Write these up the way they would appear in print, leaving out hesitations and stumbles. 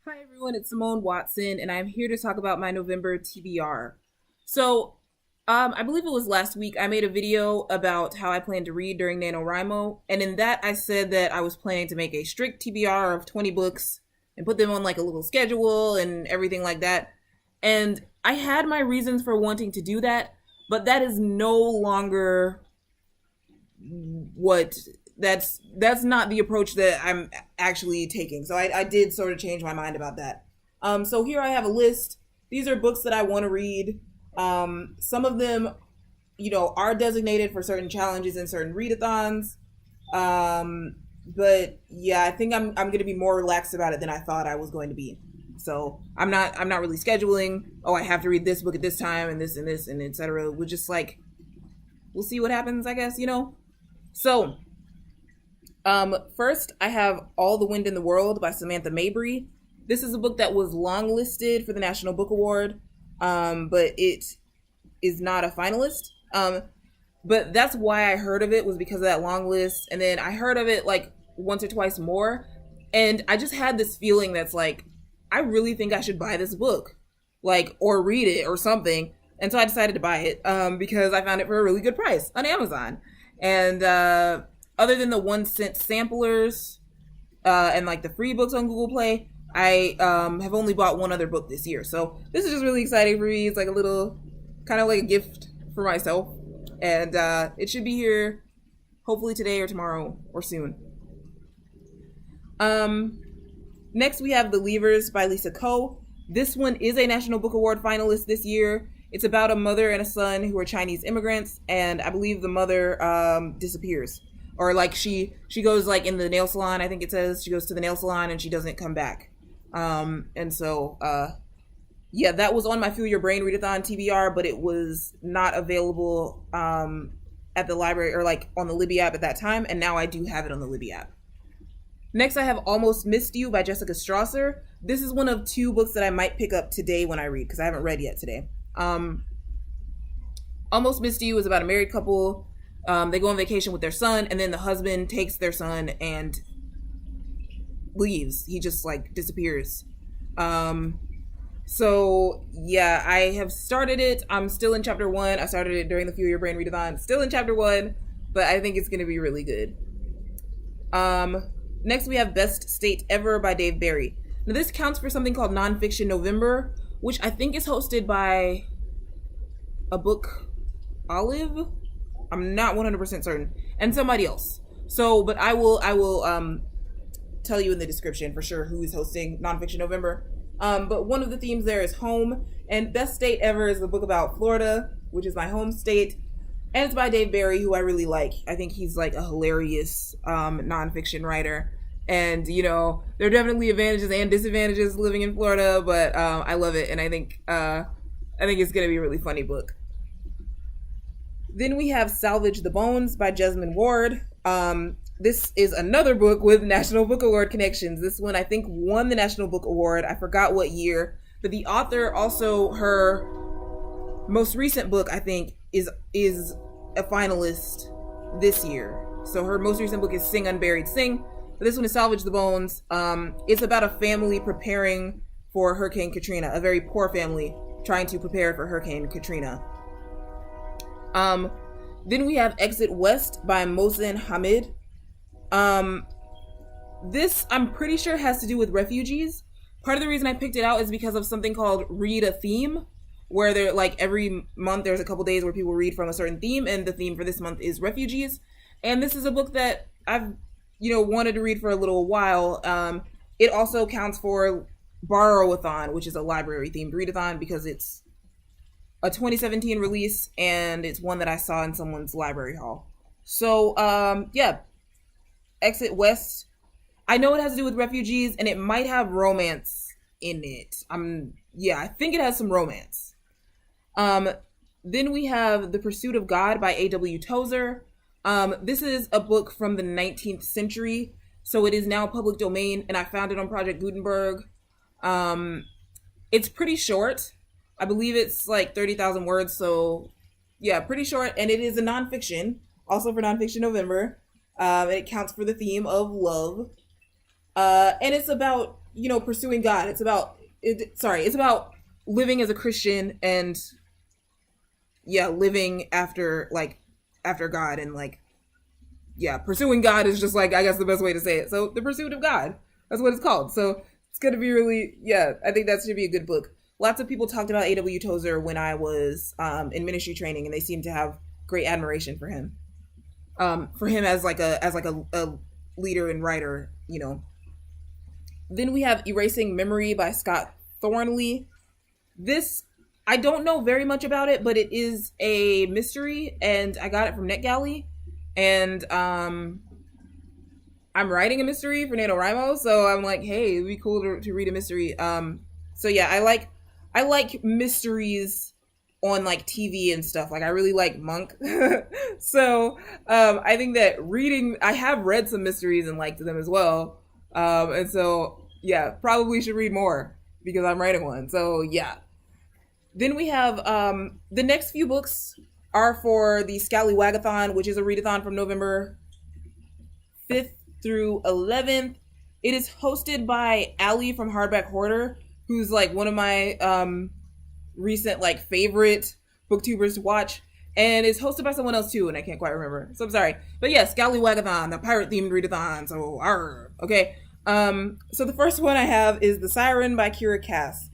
Hi everyone, it's Simone Watson, and I'm here to talk about my November TBR. I believe it was last week I made a video about how I plan to read during NaNoWriMo, and in that I said that I was planning to make a strict TBR of 20 books and put them on like a little schedule and everything like that. And I had my reasons for wanting to do that, but that is no longer what that's not the approach that I'm actually taking. So I did sort of change my mind about that. So here I have a list. These are books that I want to read. Some of them, are designated for certain challenges and certain readathons. But yeah, I think I'm going to be more relaxed about it than I thought I was going to be. So I'm not really scheduling. Oh, I have to read this book at this time and this and this and etc. We're just like we'll see what happens, I guess. So first, I have All the Wind in the World by Samantha Mabry. This is a book that was longlisted for the National Book Award, but it is not a finalist. But that's why I heard of it, was because of that long list. And then I heard of it like once or twice more. And I just had this feeling that's like, I really think I should buy this book, like, or read it or something. And so I decided to buy it because I found it for a really good price on Amazon. And other than the 1 cent samplers and like the free books on Google Play, I have only bought one other book this year. So this is just really exciting for me. It's like a little, kind of like a gift for myself. And it should be here hopefully today or tomorrow or soon. Next we have The Leavers by Lisa Ko. This one is a National Book Award finalist this year. It's about a mother and a son who are Chinese immigrants, and I believe the mother disappears. Or like she goes like in the nail salon, I think it says. She goes to the nail salon and she doesn't come back. And so yeah, that was on my Feel Your Brain Readathon TBR, but it was not available at the library or like on the Libby app at that time, and now I do have it on the Libby app. Next, I have Almost Missed You by Jessica Strasser. This is one of 2 books that I might pick up today when I read, because I haven't read yet today. Almost Missed You is about a married couple. They go on vacation with their son, and then the husband takes their son and leaves. He just like disappears. So yeah, I have started it. I'm still in chapter 1. I started it during the Feel Your Brain Readathon. Still in chapter 1, but I think it's going to be really good. Next we have Best State Ever by Dave Barry. Now this counts for something called Nonfiction November, which I think is hosted by a book Olive. I'm not 100% certain, and somebody else. So, but I will tell you in the description for sure who is hosting Nonfiction November. But one of the themes there is home, and Best State Ever is a book about Florida, which is my home state, and it's by Dave Barry, who I really like. I think he's like a hilarious nonfiction writer, and there are definitely advantages and disadvantages living in Florida, but I love it, and I think it's gonna be a really funny book. Then we have Salvage the Bones by Jesmyn Ward. This is another book with National Book Award connections. This one I think won the National Book Award. I forgot what year, but the author also, her most recent book I think is a finalist this year. So her most recent book is Sing Unburied Sing. But this one is Salvage the Bones. It's about a family preparing for Hurricane Katrina, a very poor family trying to prepare for Hurricane Katrina. Then we have Exit West by Mohsen Hamid. This I'm pretty sure has to do with refugees. Part of the reason I picked it out is because of something called Read a Theme, where they're like every month there's a couple days where people read from a certain theme, and the theme for this month is refugees. And this is a book that I've wanted to read for a little while. It also counts for Borrow-a-thon, which is a library themed readathon, because it's a 2017 release and it's one that I saw in someone's library hall. So yeah, Exit West. I know it has to do with refugees and it might have romance in it. I think it has some romance. Then we have The Pursuit of God by A.W. Tozer. This is a book from the 19th century, so it is now public domain, and I found it on Project Gutenberg. It's pretty short. I believe it's like 30,000 words, so yeah, pretty short, and it is a nonfiction, also for Nonfiction November. It counts for the theme of love. And it's about pursuing God. It's about living as a Christian and yeah, living after God and like yeah, pursuing God is just like I guess the best way to say it. So the pursuit of God, that's what it's called. So it's gonna be really yeah. I think that should be a good book. Lots of people talked about A.W. Tozer when I was in ministry training, and they seem to have great admiration for him. For him as a leader and writer. Then we have Erasing Memory by Scott Thornley. This I don't know very much about it, but it is a mystery, and I got it from NetGalley. And I'm writing a mystery for NaNoWriMo, so I'm like, hey, it'd be cool to read a mystery. So yeah, I like mysteries on like TV and stuff. Like I really like Monk. So I think that I have read some mysteries and liked them as well. And so yeah, probably should read more because I'm writing one. So yeah. Then we have the next few books are for the Scallywagathon, which is a readathon from November 5th through 11th. It is hosted by Allie from Hardback Hoarder, who's like one of my recent like favorite booktubers to watch, and it's hosted by someone else too, and I can't quite remember. So I'm sorry, but yeah, Scallywagathon, the pirate themed readathon. So okay. So the first one I have is The Siren by Kira Cass.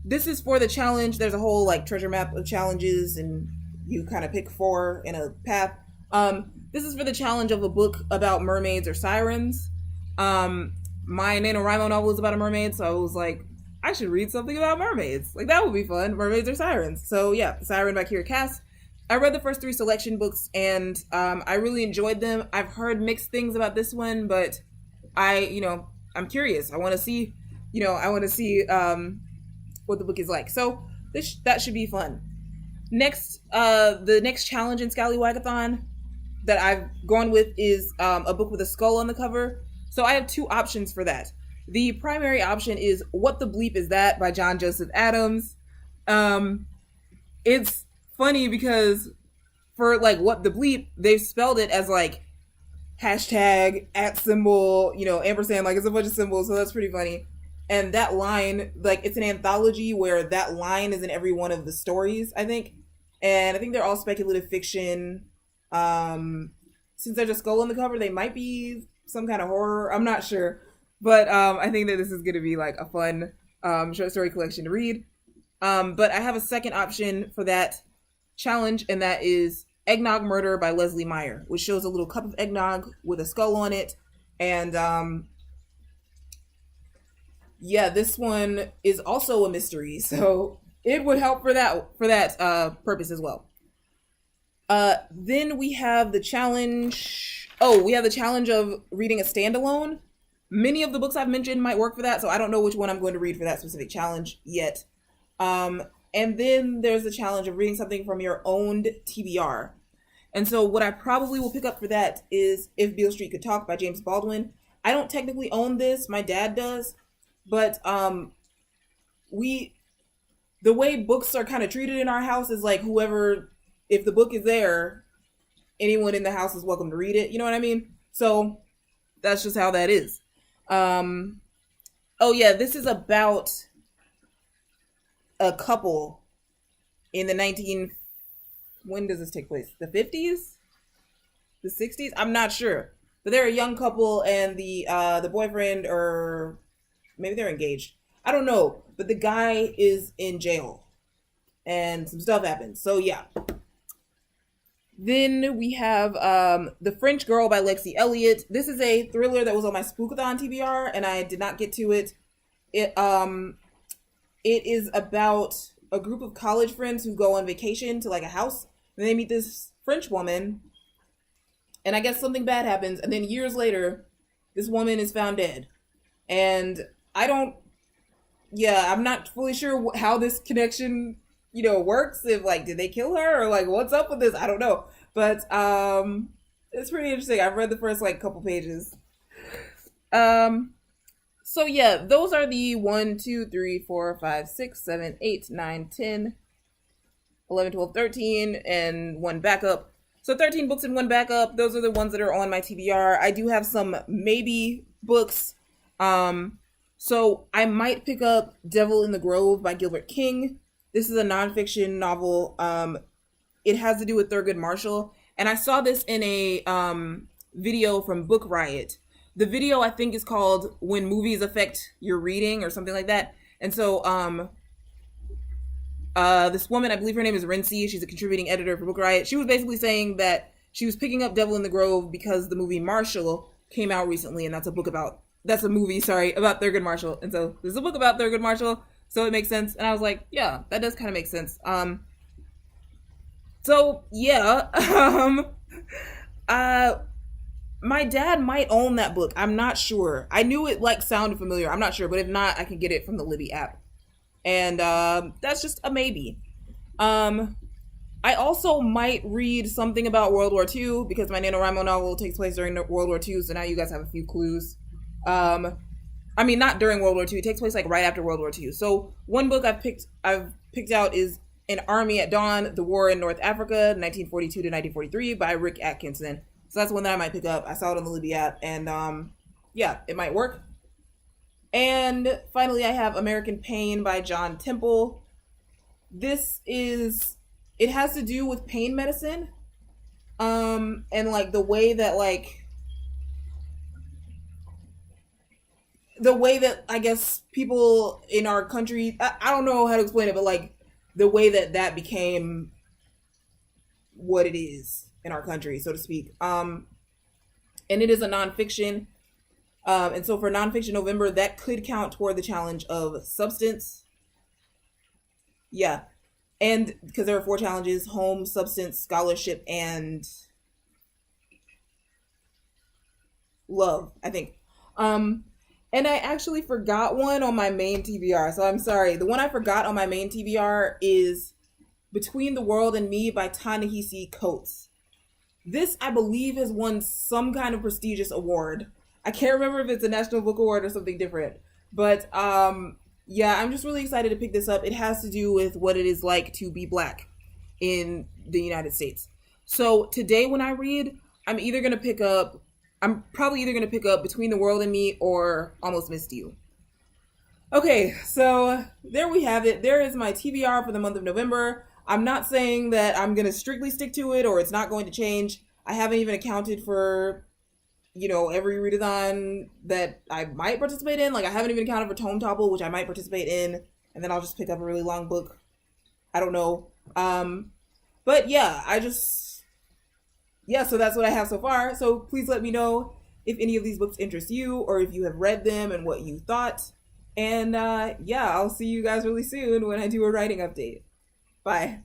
This is for the challenge. There's a whole like treasure map of challenges, and you kind of pick 4 in a path. This is for the challenge of a book about mermaids or sirens. My NaNoWriMo novel is about a mermaid, so I was like, I should read something about mermaids. Like that would be fun. Mermaids or sirens. So yeah, The Siren by Kira Cass. I read the first 3 selection books, and I really enjoyed them. I've heard mixed things about this one, but I'm curious. I want to see, what the book is like. So that should be fun. Next, the next challenge in Scallywagathon that I've gone with is a book with a skull on the cover. So I have 2 options for that. The primary option is What the Bleep Is That by John Joseph Adams. It's funny because for like What the Bleep, they've spelled it as like hashtag @ ampersand, like it's a bunch of symbols, so that's pretty funny. And that line, like it's an anthology where that line is in every one of the stories, I think. And I think they're all speculative fiction. Since there's a skull on the cover, they might be some kind of horror. I'm not sure. But I think that this is going to be like a fun short story collection to read. But I have a second option for that challenge, and that is Eggnog Murder by Leslie Meyer, which shows a little cup of eggnog with a skull on it. And yeah, this one is also a mystery, so it would help for that purpose as well. Then we have the challenge. Oh, we have the challenge of reading a standalone. Many of the books I've mentioned might work for that, so I don't know which one I'm going to read for that specific challenge yet. And then there's the challenge of reading something from your owned TBR. And so what I probably will pick up for that is If Beale Street Could Talk by James Baldwin. I don't technically own this, my dad does, but the way books are kind of treated in our house is like if the book is there, anyone in the house is welcome to read it. You know what I mean? So that's just how that is. Oh yeah, this is about a couple in the when does this take place? The 50s? The 60s? I'm not sure. But they're a young couple, and the boyfriend, or maybe they're engaged. I don't know. But the guy is in jail. And some stuff happens. So yeah. Then we have The French Girl by Lexi Elliott. This is a thriller that was on my Spookathon TBR, and I did not get to it. It is about a group of college friends who go on vacation to like a house, and they meet this French woman, and I guess something bad happens, and then years later, this woman is found dead. And I'm not fully sure how this connection, works. If like, did they kill her, or like, what's up with this? I don't know. But it's pretty interesting. I've read the first like couple pages. So yeah, those are the 1, 2, 3, 4, 5, 6, 7, 8, 9, 10, 11, 12, 13, and one backup. So 13 books and one backup. Those are the ones that are on my TBR. I do have some maybe books. So I might pick up Devil in the Grove by Gilbert King. This is a nonfiction novel. It has to do with Thurgood Marshall, and I saw this in a video from Book Riot. The video I think is called "When Movies Affect Your Reading" or something like that. And so this woman, I believe her name is Rincey, she's a contributing editor for Book Riot. She was basically saying that she was picking up Devil in the Grove because the movie Marshall came out recently, and that's a movie, sorry, about Thurgood Marshall. And so there's a book about Thurgood Marshall, so it makes sense. And I was like, yeah, that does kind of make sense. So yeah, my dad might own that book. I'm not sure. I knew it like sounded familiar. I'm not sure, but if not, I can get it from the Libby app. And that's just a maybe. I also might read something about World War II because my NaNoWriMo novel takes place during World War II, so now you guys have a few clues. I mean, not during World War II. It takes place like right after World War II. So one book I've picked out is An Army at Dawn: The War in North Africa, 1942 to 1943 by Rick Atkinson. So that's one that I might pick up. I saw it on the Libby app, and yeah, it might work. And finally, I have American Pain by John Temple. It has to do with pain medicine, and like the way that I guess people in our country, I don't know how to explain it, but like the way that became what it is in our country, so to speak. And it is a nonfiction. And so for Nonfiction November, that could count toward the challenge of substance. Yeah. And because there are 4 challenges: home, substance, scholarship, and love, I think. And I actually forgot one on my main TBR, so I'm sorry. The one I forgot on my main TBR is Between the World and Me by Ta-Nehisi Coates. This, I believe, has won some kind of prestigious award. I can't remember if it's a National Book Award or something different. But yeah, I'm just really excited to pick this up. It has to do with what it is like to be Black in the United States. So today when I read, I'm probably either going to pick up Between the World and Me or Almost Missed You. Okay, so there we have it. There is my TBR for the month of November. I'm not saying that I'm going to strictly stick to it or it's not going to change. I haven't even accounted for, every readathon that I might participate in. Like, I haven't even accounted for Tome Topple, which I might participate in. And then I'll just pick up a really long book. I don't know. But yeah, so that's what I have so far. So please let me know if any of these books interest you or if you have read them and what you thought. And yeah, I'll see you guys really soon when I do a writing update. Bye.